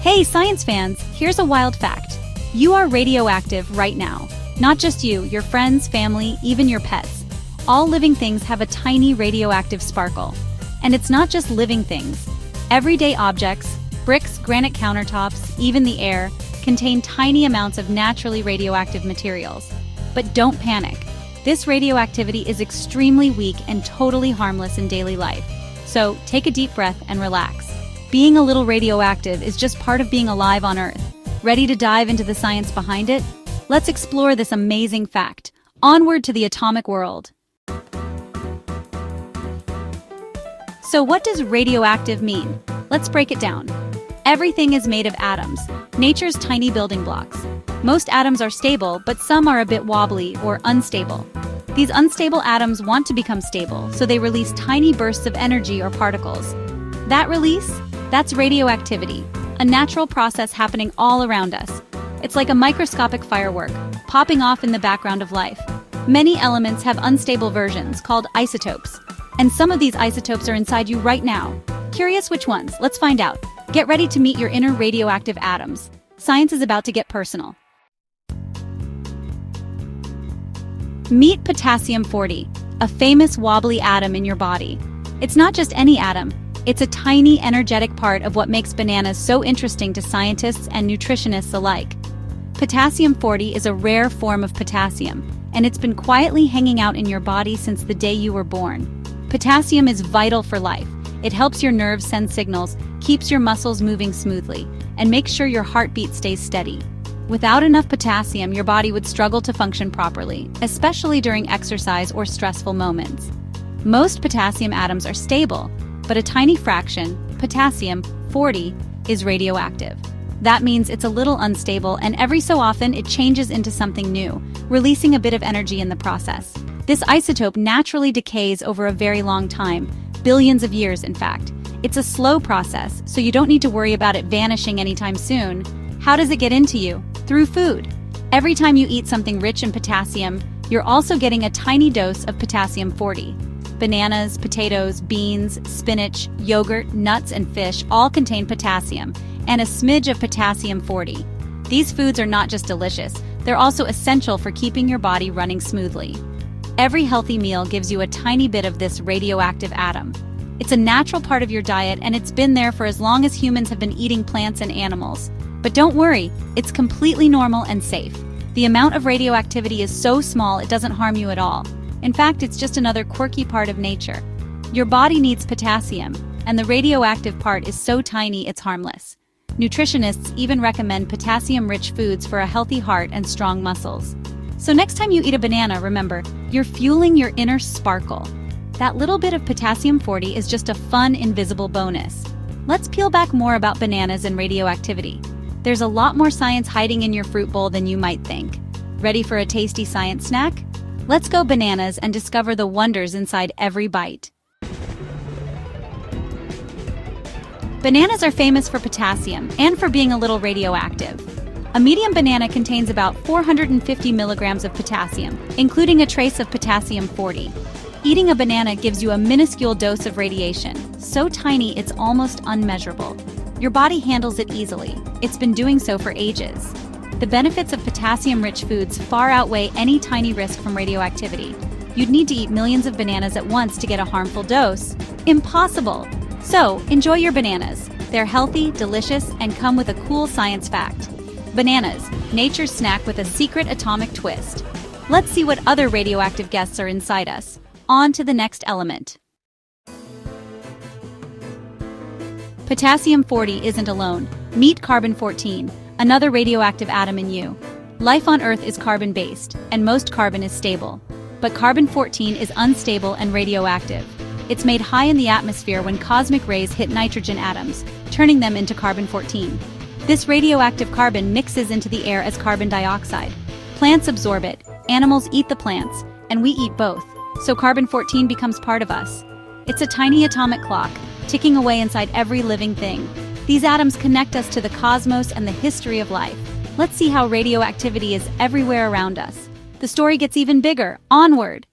Hey science fans, here's a wild fact. You are radioactive right now. Not just you, your friends, family, even your pets. All living things have a tiny radioactive sparkle. And it's not just living things. Everyday objects, bricks, granite countertops, even the air, contain tiny amounts of naturally radioactive materials. But don't panic. This radioactivity is extremely weak and totally harmless in daily life. So take a deep breath and relax. Being a little radioactive is just part of being alive on Earth. Ready to dive into the science behind it? Let's explore this amazing fact. Onward to the atomic world. So what does radioactive mean? Let's break it down. Everything is made of atoms, nature's tiny building blocks. Most atoms are stable, but some are a bit wobbly or unstable. These unstable atoms want to become stable, so they release tiny bursts of energy or particles. That release? That's radioactivity, a natural process happening all around us. It's like a microscopic firework, popping off in the background of life. Many elements have unstable versions, called isotopes. And some of these isotopes are inside you right now. Curious which ones? Let's find out. Get ready to meet your inner radioactive atoms. Science is about to get personal. Meet potassium-40, a famous wobbly atom in your body. It's not just any atom. It's a tiny, energetic part of what makes bananas so interesting to scientists and nutritionists alike. Potassium-40 is a rare form of potassium, and it's been quietly hanging out in your body since the day you were born. Potassium is vital for life. It helps your nerves send signals, keeps your muscles moving smoothly, and makes sure your heartbeat stays steady. Without enough potassium, your body would struggle to function properly, especially during exercise or stressful moments. Most potassium atoms are stable, but a tiny fraction, potassium-40, is radioactive. That means it's a little unstable, and every so often it changes into something new, releasing a bit of energy in the process. This isotope naturally decays over a very long time, billions of years in fact. It's a slow process, so you don't need to worry about it vanishing anytime soon. How does it get into you? Through food. Every time you eat something rich in potassium, you're also getting a tiny dose of potassium-40. Bananas, potatoes, beans, spinach, yogurt, nuts, and fish all contain potassium, and a smidge of potassium-40. These foods are not just delicious, they're also essential for keeping your body running smoothly. Every healthy meal gives you a tiny bit of this radioactive atom. It's a natural part of your diet, and it's been there for as long as humans have been eating plants and animals. But don't worry, it's completely normal and safe. The amount of radioactivity is so small it doesn't harm you at all. In fact, it's just another quirky part of nature. Your body needs potassium, and the radioactive part is so tiny it's harmless. Nutritionists even recommend potassium-rich foods for a healthy heart and strong muscles. So next time you eat a banana, remember, you're fueling your inner sparkle. That little bit of potassium-40 is just a fun, invisible bonus. Let's peel back more about bananas and radioactivity. There's a lot more science hiding in your fruit bowl than you might think. Ready for a tasty science snack? Let's go bananas and discover the wonders inside every bite. Bananas are famous for potassium and for being a little radioactive. A medium banana contains about 450 milligrams of potassium, including a trace of potassium-40. Eating a banana gives you a minuscule dose of radiation, so tiny it's almost unmeasurable. Your body handles it easily. It's been doing so for ages. The benefits of potassium-rich foods far outweigh any tiny risk from radioactivity. You'd need to eat millions of bananas at once to get a harmful dose. Impossible! So, enjoy your bananas. They're healthy, delicious, and come with a cool science fact. Bananas, nature's snack with a secret atomic twist. Let's see what other radioactive guests are inside us. On to the next element. Potassium-40 isn't alone. Meet carbon-14. Another radioactive atom in you. Life on Earth is carbon-based, and most carbon is stable. But carbon-14 is unstable and radioactive. It's made high in the atmosphere when cosmic rays hit nitrogen atoms, turning them into carbon-14. This radioactive carbon mixes into the air as carbon dioxide. Plants absorb it, animals eat the plants, and we eat both. So carbon-14 becomes part of us. It's a tiny atomic clock, ticking away inside every living thing. These atoms connect us to the cosmos and the history of life. Let's see how radioactivity is everywhere around us. The story gets even bigger. Onward!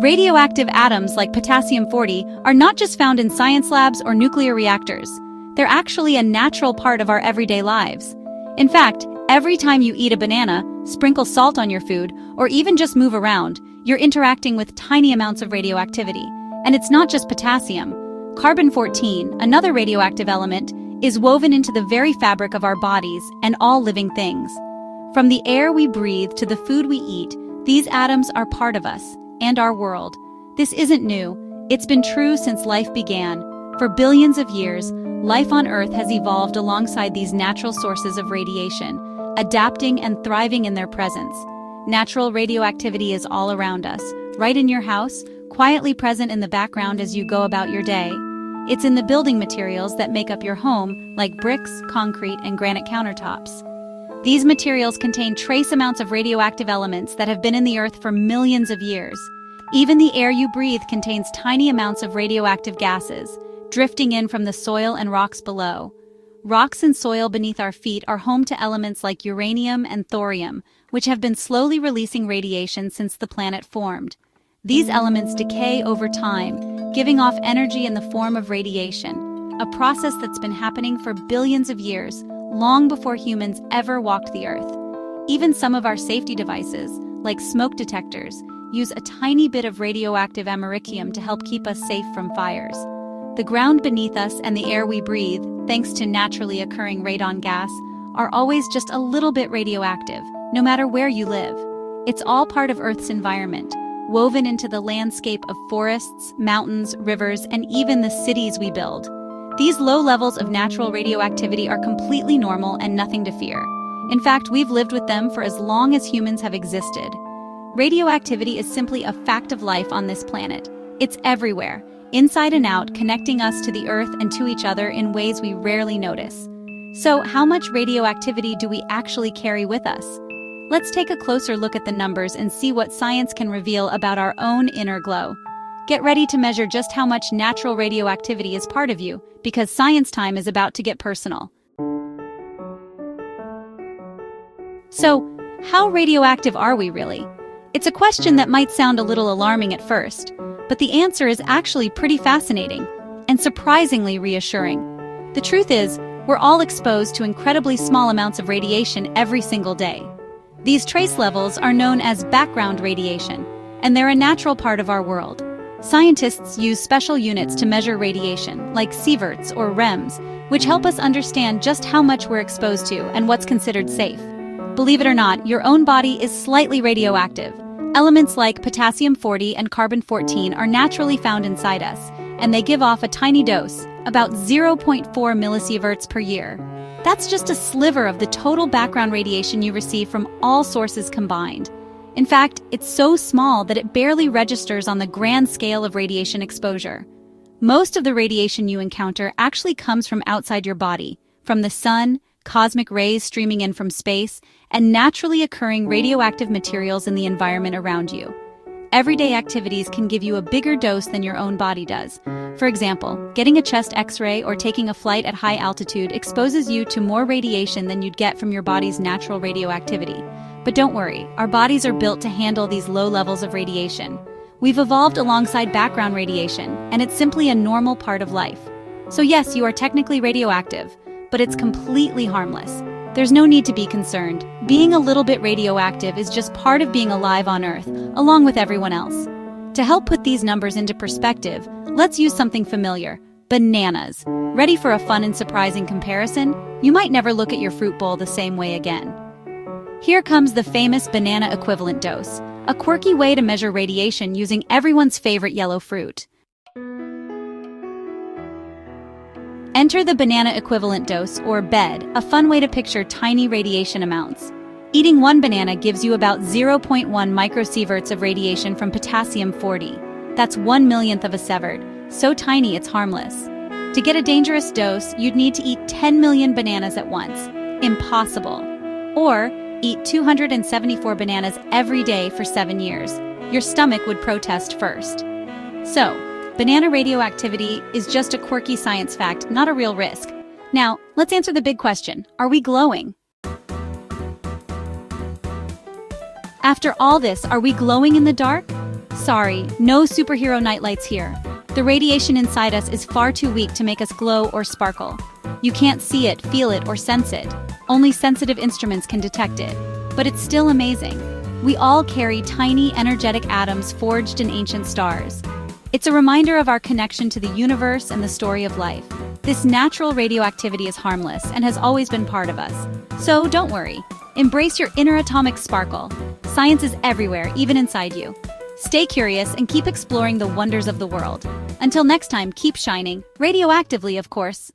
Radioactive atoms like potassium-40 are not just found in science labs or nuclear reactors. They're actually a natural part of our everyday lives. In fact, every time you eat a banana, sprinkle salt on your food, or even just move around, you're interacting with tiny amounts of radioactivity. And it's not just potassium. Carbon-14, another radioactive element, is woven into the very fabric of our bodies and all living things. From the air we breathe to the food we eat, these atoms are part of us and our world. This isn't new. It's been true since life began. For billions of years, life on Earth has evolved alongside these natural sources of radiation, adapting and thriving in their presence. Natural radioactivity is all around us, right in your house, quietly present in the background as you go about your day. It's in the building materials that make up your home, like bricks, concrete, and granite countertops. These materials contain trace amounts of radioactive elements that have been in the Earth for millions of years. Even the air you breathe contains tiny amounts of radioactive gases, drifting in from the soil and rocks below. Rocks and soil beneath our feet are home to elements like uranium and thorium, which have been slowly releasing radiation since the planet formed. These elements decay over time, giving off energy in the form of radiation, a process that's been happening for billions of years, long before humans ever walked the Earth. Even some of our safety devices, like smoke detectors, use a tiny bit of radioactive americium to help keep us safe from fires. The ground beneath us and the air we breathe, thanks to naturally occurring radon gas, are always just a little bit radioactive, no matter where you live. It's all part of Earth's environment, woven into the landscape of forests, mountains, rivers, and even the cities we build. These low levels of natural radioactivity are completely normal and nothing to fear. In fact, we've lived with them for as long as humans have existed. Radioactivity is simply a fact of life on this planet. It's everywhere, inside and out, connecting us to the Earth and to each other in ways we rarely notice. So, how much radioactivity do we actually carry with us? Let's take a closer look at the numbers and see what science can reveal about our own inner glow. Get ready to measure just how much natural radioactivity is part of you, because science time is about to get personal. So, how radioactive are we really? It's a question that might sound a little alarming at first, but the answer is actually pretty fascinating and surprisingly reassuring. The truth is, we're all exposed to incredibly small amounts of radiation every single day. These trace levels are known as background radiation, and they're a natural part of our world. Scientists use special units to measure radiation, like sieverts or REMs, which help us understand just how much we're exposed to and what's considered safe. Believe it or not, your own body is slightly radioactive. Elements like potassium-40 and carbon-14 are naturally found inside us, and they give off a tiny dose, about 0.4 millisieverts per year. That's just a sliver of the total background radiation you receive from all sources combined. In fact, it's so small that it barely registers on the grand scale of radiation exposure. Most of the radiation you encounter actually comes from outside your body, from the sun, cosmic rays streaming in from space, and naturally occurring radioactive materials in the environment around you. Everyday activities can give you a bigger dose than your own body does. For example, getting a chest X-ray or taking a flight at high altitude exposes you to more radiation than you'd get from your body's natural radioactivity. But don't worry, our bodies are built to handle these low levels of radiation. We've evolved alongside background radiation, and it's simply a normal part of life. So yes, you are technically radioactive, but it's completely harmless. There's no need to be concerned. Being a little bit radioactive is just part of being alive on Earth, along with everyone else. To help put these numbers into perspective, let's use something familiar: bananas. Ready for a fun and surprising comparison? You might never look at your fruit bowl the same way again. Here comes the famous banana equivalent dose, a quirky way to measure radiation using everyone's favorite yellow fruit. Enter the banana equivalent dose, or BED, a fun way to picture tiny radiation amounts. Eating one banana gives you about 0.1 microsieverts of radiation from potassium-40. That's 1/1,000,000th of a sievert, so tiny it's harmless. To get a dangerous dose, you'd need to eat 10 million bananas at once. Impossible. Or eat 274 bananas every day for 7 years. Your stomach would protest first. So, banana radioactivity is just a quirky science fact, not a real risk. Now, let's answer the big question: are we glowing? After all this, are we glowing in the dark? Sorry, no superhero nightlights here. The radiation inside us is far too weak to make us glow or sparkle. You can't see it, feel it, or sense it. Only sensitive instruments can detect it. But it's still amazing. We all carry tiny, energetic atoms forged in ancient stars. It's a reminder of our connection to the universe and the story of life. This natural radioactivity is harmless and has always been part of us. So don't worry. Embrace your inner atomic sparkle. Science is everywhere, even inside you. Stay curious and keep exploring the wonders of the world. Until next time, keep shining. Radioactively, of course.